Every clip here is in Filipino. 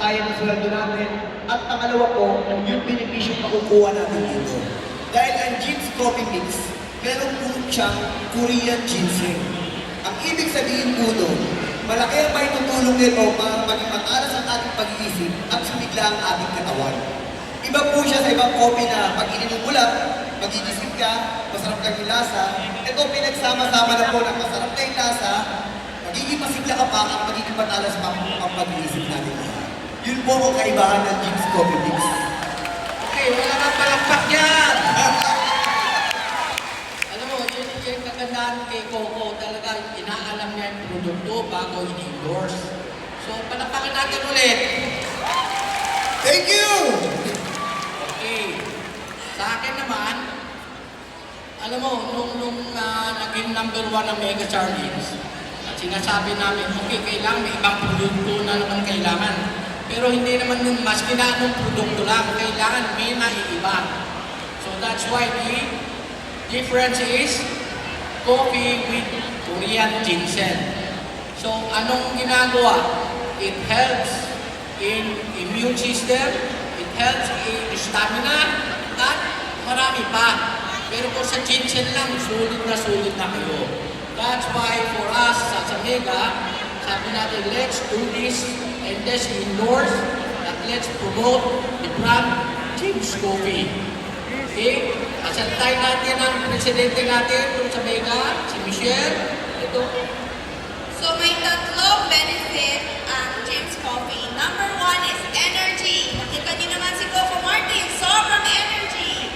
kaya ng sweldo natin. At pangalawa po, yung benepisyo makukuha natin dito. Dahil ang Jim's Coffee Mix, meron po siyang Korean ginseng. Ang ibig sabihin po doon, malaki ang may tutulong nito para maging matalas ang ating pag-iisip at sumigla ang ating katawan. Iba po siya sa ibang coffee na pag ininom mo lang, magigisip ka, masarap lang yung lasa. Ito pinagsama-sama na po ng masarap na yung lasa, magiging masigla ka pa at magiging matalas pa ang pag-iisip natin. Yun po ang kaibahan ng Jim's Coffee Mix. Okay, wala nang palakpak yan! Alam mo, yun yung kagandahan kay Coco. Talaga, inaalam niya yung produkto bago in-endorse. So, palakpakan natin ulit. Thank you! Okay. Sa akin naman, alam mo, nung naging number 1 ang Mega Sardines, at sinasabi namin, okay, kailangan may ibang produkto na naman kailangan. Pero hindi naman yung mas ginanong produkto lang, kailangan may naiiba. So that's why the difference is coffee with Korean ginseng. So anong ginagawa? It helps in immune system, it helps in stamina, at marami pa. Pero kung sa ginseng lang, sulit na kayo. That's why for us sa Mega, sabi natin, let's do this and let's endorse at let's promote the brand Jim's Coffee. Okay? Asantay natin ang presidente natin doon sa Mega, si Michelle. Ito. So may tatlong benefit ang Jim's Coffee. Number 1 is energy. Nakita niyo naman si Coco Martin, sobrang energy.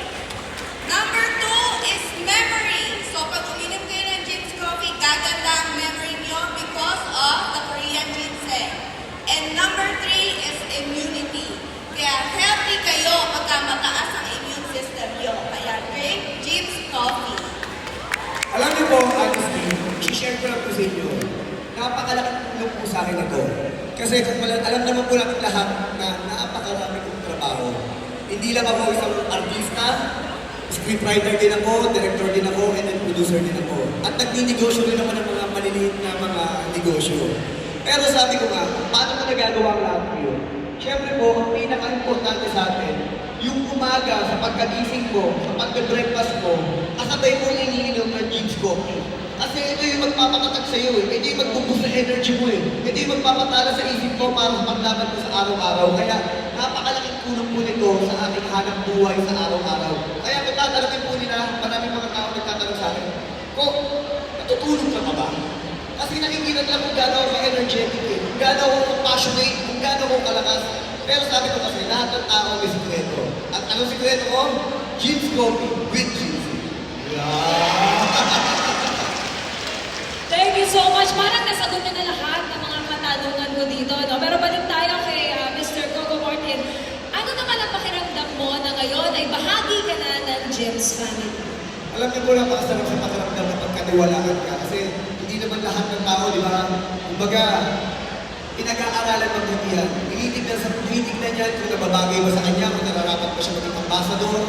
Number 2 is memory. So pag uminom kayo ng Jim's Coffee, gaganda ang memory niyo because of the Korean ginseng. And number 3 is immunity. Kaya healthy kayo pagka mataas ang immune system niyo. Kaya drink Jim's Coffee. Alam niyo po, honestly, i-share ko lang po sa inyo. Napakalaking tulong po sa akin ito. Kasi kung alam naman po natin lahat na napakarami kong trabaho. Hindi lang ako isang artista, scriptwriter din ako, director din ako, and then producer din ako. At nagninegosyo rin naman ng mga maliliit na mga negosyo. Pero sabi ko nga, paano ko nagagawa ang lahat ko yun? Siyempre po, ang pinaka-importante sa atin, yung umaga sa pagkagising mo, sa pagka-breakfast mo, kasabay mo iniinom ng Jim's Coffee. Kasi ito yung magpapakatak sa iyo eh. Ito yung magbubus na energy mo eh. Ito yung magpapatala sa isip mo para sa paglaban mo sa araw-araw. Kaya napakalaking tulong po nito sa ating hanap buhay sa araw-araw. Kaya kung tatanungin po nila, maraming mga tao nagtatanong sa akin, natutulog ka ba? Kasi nakikita nila kung gano'n ako energetic eh. Kung gano'n ako passionate, kung gano'n ako kalakas. Pero sabi ko kasi, lahat ng tao may sikreto. At anong sikreto ko? Jim's Coffee with ginseng. Thank you so much. Parang nasagot niyo na lahat ng mga katanungan ko dito. No? Pero balik tayo kay Mr. Coco Martin. Ano naman ang pakiramdam mo na ngayon ay bahagi ka na ng Jim's family? Alam niyo po, napakasarap sa pakiramdam na pagkaniwalaan ka. Kasi hindi naman lahat ng tao, di ba? Kumbaga, pinag-aaralan mabuti yan. Tinitignan niya kung nababagay ba sa kanya, kung nararapat pa siya maging ambassador.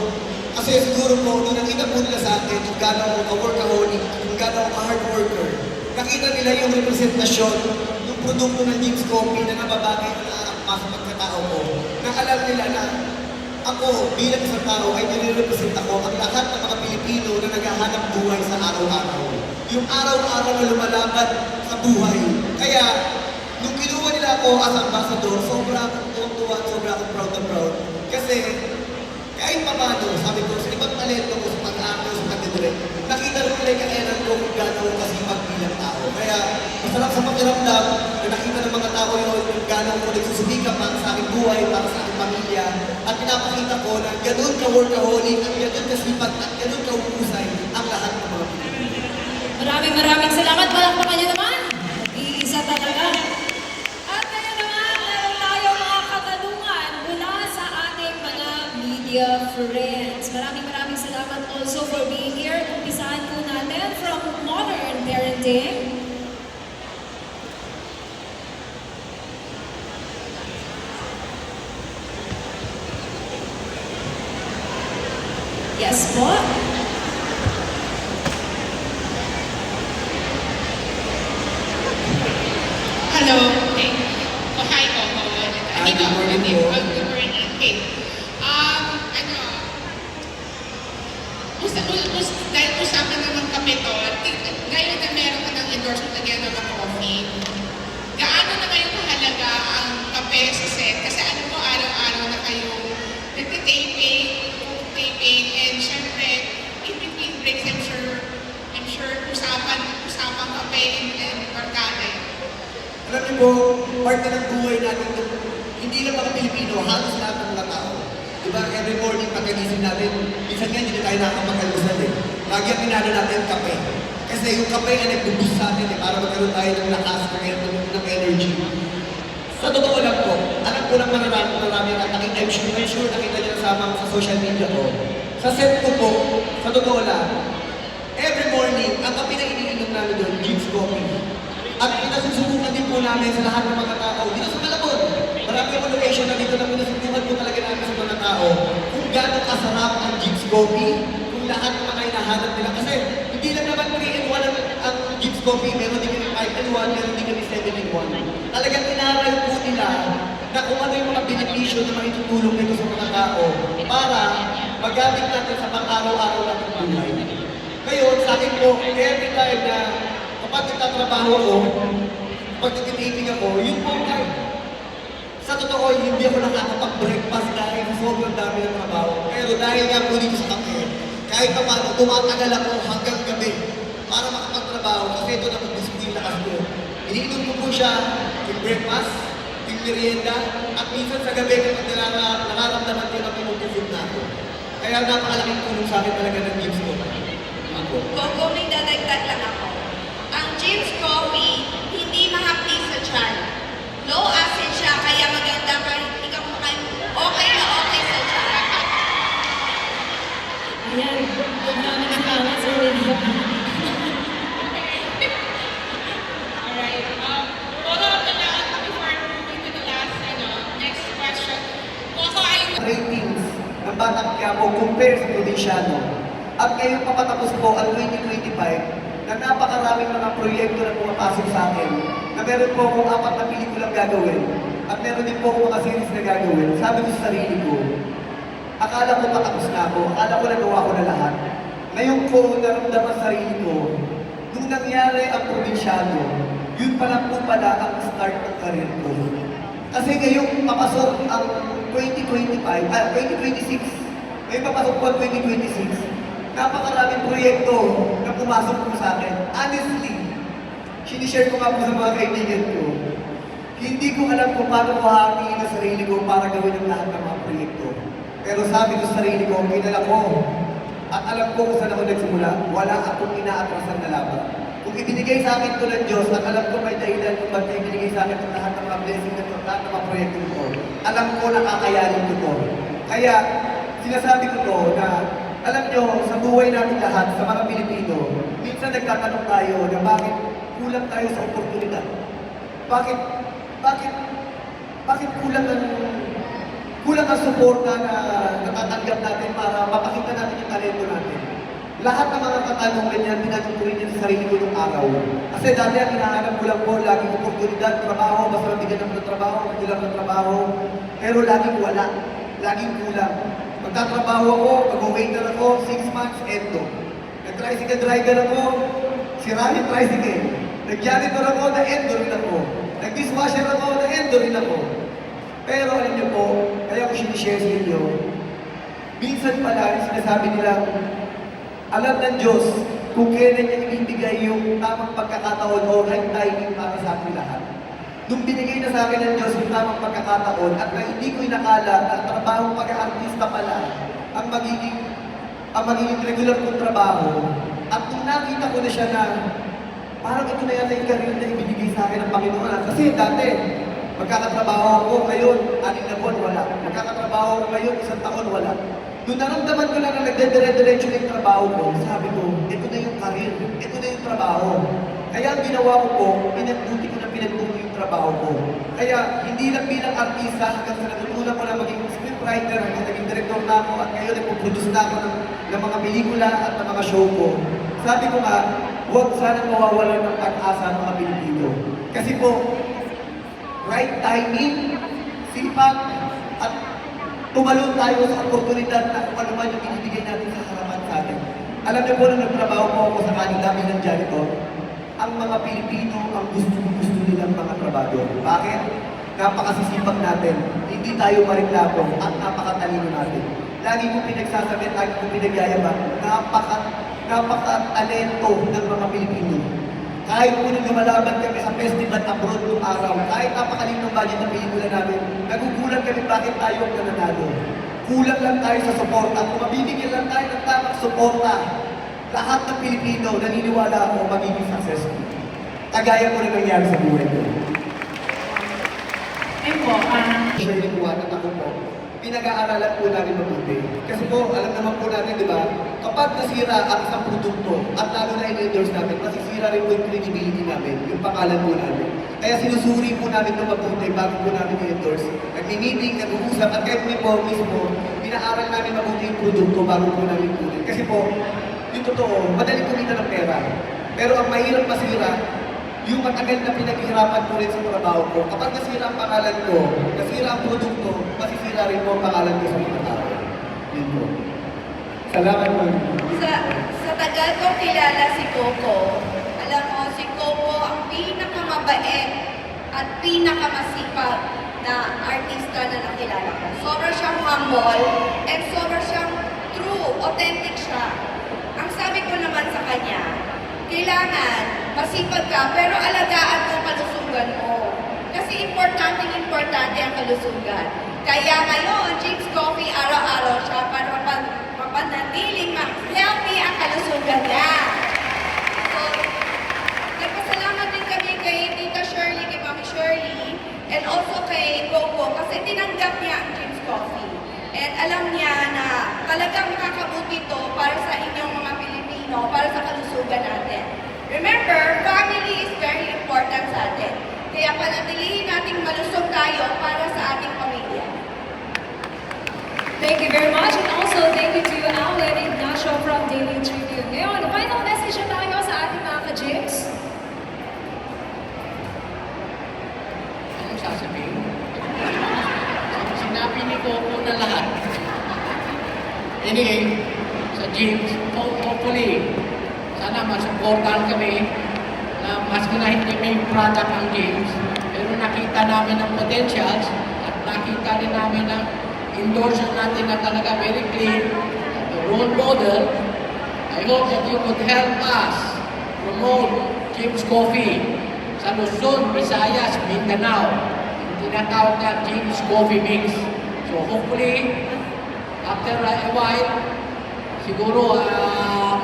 Kasi siguro po, nung nakita po nila sa akin kung gano'n ako ka-workaholic, kung gano'n ako ka-hard worker, nakita nila yung representasyon ng produkto ng Jim's Coffee na nababagay na nakakapma sa pagkatao ko. Na alam nila na ako bilang isang tao ay nire-represent ako ang lahat ng mga Pilipino na naghahanap buhay sa araw-araw. Yung araw-araw na lumalaban sa buhay. Kaya, nung kinuha nila ako as ambassador, sobra akong tuwa at sobra akong proud na proud. Kasi, kahit pa paano, sabi ko, sa ibang talento ko sa pag-arte, sa pag-direct, nakita rin nila yung kailan ko kung gano'n kasipag bilang tao. Kaya, masarap sa pakiramdam na nakita ng mga tao yun kung gano'n ko nagsusumikap para sa aking buhay, para sa aking pamilya. At pinapakita ko na gano'n ka-workaholic, at gano'n kasipag, at gano'n ka-uhusay ang lahat ng mga Pilipino. Maraming salamat. Palakpakan niyo naman. Iisa talaga. At ngayon naman, meron tayo mga katanungan mula sa ating mga media friends. Maraming salamat also for being here. Umpisahan po natin from Modern Parenting. Yes po. Hello. Okay. Oh, hi, Coco. good morning po. Good morning. Okay. Ano, dahil usapan naman kami to, ngayon na meron ka ng endorsement again ng coffee, gaano na ngayon kahalaga ang kape sa set? Kasi alam mo, araw-araw na kayong nagtitaping, and syempre, in between breaks, I'm sure, usapan kape and barkada. Alam niyo po, part na ng buhay natin, hindi lang mga Pilipino, halos lahat ng mga tao. Diba, every morning pagkagising natin, minsan nga hindi na tayo nakakapag-almusal eh. Lagi ang pinano natin kape. Kasi yung kape ay nag-boost sa atin eh, para magkaroon tayo ng lakas, ng energy. Sa totoo lang po, alam ko lang marami ang taking I'm sure nakita niyo nasama sa social media ko. Sa set ko po, sa totoo lang, every morning, ang kape na iniinom namin doon, Jim's Coffee. At pinasusubukan din po namin sa lahat ng mga tao. Dito sa Malabon, marami akong location na dito na pinasubukan po talaga namin sa mga tao kung gano'ng kasarap ang Jim's Coffee, kung lahat ng mga hinahanap nila. Kasi hindi lang naman 3-in-1 ang Jim's Coffee, meron din kami 5-in-1, meron din kami 7-in-1. Talagang inaral po nila na kung ano yung mga benepisyo na maitutulong nito sa mga tao para magamit natin sa pang-araw-araw natin buhay. Ngayon, sa akin po, every time na kapag nagtatrabaho ako, kapag nagtitaping ako, yung po kahit sa totoo, hindi ako nakakapag-breakfast dahil sobrang dami ng trabaho. Pero dahil nga po dito sa kape, kahit pa paano, tumatagal ako hanggang gabi para makapagtrabaho kasi ito na gusto ko yung lakas ko. Iniinom ko po siya yung breakfast, yung merienda, at minsan sa gabi kapag nararamdaman ko na pumupusog na ako. Kaya napakalaking tulong sa akin talaga ng Jim's Coffee. Coco, may dadagdag lang ako. Ang Jim's Coffee, hindi mahapdi sa tiyan. Low acid siya, kaya maganda kahit hindi ka kumakain. Okay na okay sa tiyan. Ayan, maraming salamat sa video. Alright. Follow up na lang before moving to the last, next question. Coco, Ratings ng Batang Quiapo compare sa probinsyano. At ngayong papatapos po ang 2025 na napakaraming mga proyekto na pumapasok sa akin na meron po akong 4 na pelikulang gagawin at meron din po akong mga series na gagawin. Sabi ko sa sarili ko, akala ko patapos na ako, akala ko nagawa ko na lahat. Ngayon po, naramdaman sa sarili ko, nung nangyari ang probinsyano, yun pa lang po pala ang start ng career ko. Kasi ngayong papasok ang 2026, ngayong papasok po ang 2026, napakaraming proyekto na pumasok po sa akin. Honestly, sinishare ko nga po sa mga kaibigan ko. Hindi ko alam kung paano ko hahatiin ang sarili ko para gawin ang lahat ng mga proyekto. Pero sabi ko sa sarili ko, kinala ko. At alam ko kung saan ako nagsimula. Wala akong inaatrasan na laban. Kung ibinigay sa akin ito ng Diyos, at alam ko may dahilan kung bakit ibinigay sa akin ang lahat ng mga blessing na ito, lahat ng mga proyekto ko. Alam ko na kakayanin ko ito. Kaya, sinasabi ko ito na alam nyo, sa buhay natin lahat, sa mga Pilipino, minsan nagtatanong tayo na bakit kulang tayo sa oportunidad. Bakit kulang ang suporta na natatanggap natin para mapakita natin yung talento natin. Lahat ng mga katanungan yan, pinatuturin yan sa sarili ko nung araw. Kasi dati ang hinahanap ko lang po, laging oportunidad, trabaho, basta mabigyan ng trabaho, kulang ng trabaho. Pero laging wala, laging kulang. Magtatrabaho ako, mag-waiter ako, 6 months, endo. Nag-tricycle driver ako, sira yung tricycle. Nag-janitor ako, na-endo rin ako. Nag-dishwasher ako, na-endo rin ako. Pero alam niyo po, kaya ko sinishare sa inyo, minsan pala, sinasabi nila, alam ng Diyos kung kailan niya ibibigay yung tamang pagkakataon o right timing para sa ating lahat. Nung binigay na sa akin ng Diyos yung tamang pagkakataon at na hindi ko inakala na ang trabaho pag-artista pala ang magiging regular kong trabaho. At nung nakita ko na siya na parang ito na yata yung career na ibinigay sa akin ng Panginoon. Kasi dati, magkakatrabaho ako ngayon, 6 na buwan, wala. Magkakatrabaho ako ngayon, 1 taon, wala. Nung naramdaman ko lang na nagdedire-diretso na yung trabaho ko, sabi ko, ito na yung career, ito na yung trabaho. Kaya ang ginawa ko po, pinagbuti ko na pinagbuti yung trabaho ko. Kaya hindi lang bilang artista, hanggang sa natutunan ko na maging scriptwriter, hanggang naging director na ako, at ngayon nagpo-produce na ako ng mga pelikula at ng mga show ko. Sabi ko nga, huwag sanang mawawalan ng pag-asa ng mga Pilipino. Kasi po, right timing, magsipag at tumalon tayo sa oportunidad na kung ano man yung binibigay natin sa harapan sa atin. Alam niyo po nung nagtrabaho po ako sa kanila bilang janitor, ang mga Pilipino ang gusto nilang mga trabador. Bakit? Napakasisipag natin, hindi tayo mariklamo at napakatalino natin. Lagi ko pinagsasabi, lagi ko pinagyayabang, napaka-talento ng mga Pilipino. Kahit po nung lumalaban kami sa festival abroad noong araw, kahit napakalit ng budget ng pelikula namin, nagugulat kami bakit tayo ang nananalo. Kulang lang tayo sa suporta. Kung mabibigyan lang tayo ng tamang suporta, lahat ng Pilipino, naniniwala ako, magiging successful. Kagaya po na nangyari sa buhay ko. Ayun po, Shirley Buwanan ako po, pinag-aaralan po namin mabuti. Kasi po, alam naman po natin, di ba, kapag nasira ang isang produkto at lalo na in-endorse namin, masisira rin po yung credibility namin, yung pangalan po namin. Kaya sinusuri po namin ito mabuti bago po namin i-endorse. Nag-meeting, nag-uusap, at kaya po mismo, pinaaral namin mabuti yung produkto bago po namin kunin. Kasi po, yung totoo, madali kumita ng pera. Pero ang mahirap masira, yung matagal na pinaghihirapan ko rin sa trabaho ko, kapag nasira ang pangalan ko, nasira ang produkto, masisira rin po ang pangalan ko sa mga tao. Yun po. Salamat po. Sa tagal ko kilala si Coco, alam mo, si Coco ang pinakamabait at pinakamasipag na artista na nakilala ko. Sobra siyang humble and sobra siyang true, authentic siya. Ang sabi ko naman sa kanya, kailangan masipag ka pero alagaan mo ang kalusugan mo. Kasi importante ang kalusugan. Kaya ngayon, James Coffee araw-araw siya para mapanatiling healthy ang kalusugan niya. So, nagpasalamat din kami kay Tita Shirley, kay Mami Shirley, and also kay Coco kasi tinanggap niya ang James Coffee. And alam niya na talagang makakabuti ito para sa inyong mga Pilipino, para sa kalusugan natin. Remember, family is very important sa atin. Kaya panatilihin nating malusog tayo para sa ating pamilya. Thank you very much, and also thank you to Alan Ignacio from Daily Tribune. Ngayon, final message na tayo sa ating mga ka-James. Anong sasabihin? Sinabi ni Coco na lahat. Anyway, sa James, hopefully, sana masuportahan kami na mas na hindi may product ang James, pero nakita namin ang potentials at nakita rin namin ang endorser natin na talaga very clean, the role model. I hope that you could help us promote James Coffee sa Luzon, Visayas, Mindanao. Yung tinatawag na James Coffee Mix. So hopefully, after a while, siguro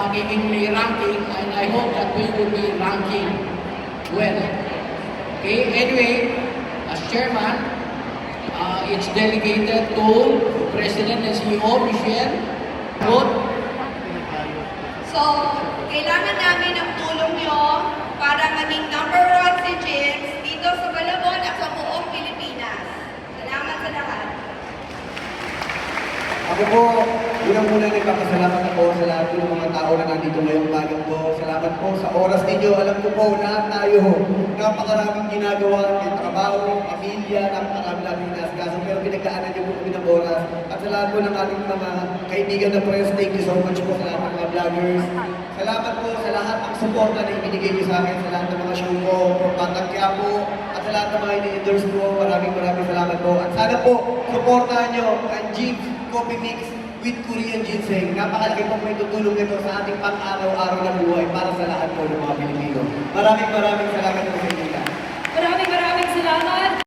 magiging may ranking, and I hope that we will be ranking well. Okay, anyway, as chairman, it's delegated to President and CEO Michelle. Good. So, kailangan namin ng tulong nyo para maging #1 si James dito sa Malabon at sa buong Pilipinas. Salamat sa lahat. Ako po, unang-una nagpapasalamat ako sa lahat ng mga tao na nandito ngayong umagang to. Salamat po sa oras ninyo. Alam ko po, lahat tayo, napakaraming ginagawa, may trabaho, pamilya, napakaraming natin inaasikaso. Pero pinagdaanan niyo po kami ng oras. At sa lahat po ng ating mga kaibigan na press, thank you so much po sa lahat ng mga vloggers. Salamat po sa lahat ng suporta na ibinigay niyo sa akin, sa lahat ng mga show ko, from Batang Quiapo, at sa lahat ng mga ini-endorse ko. Maraming salamat po. At sana po, suportahan niyo ang James Coffee Mix with Korean Ginseng. Napakalaki po may tutulong nito sa ating pang-araw-araw na buhay para sa lahat po ng mga Pilipino. Maraming salamat po.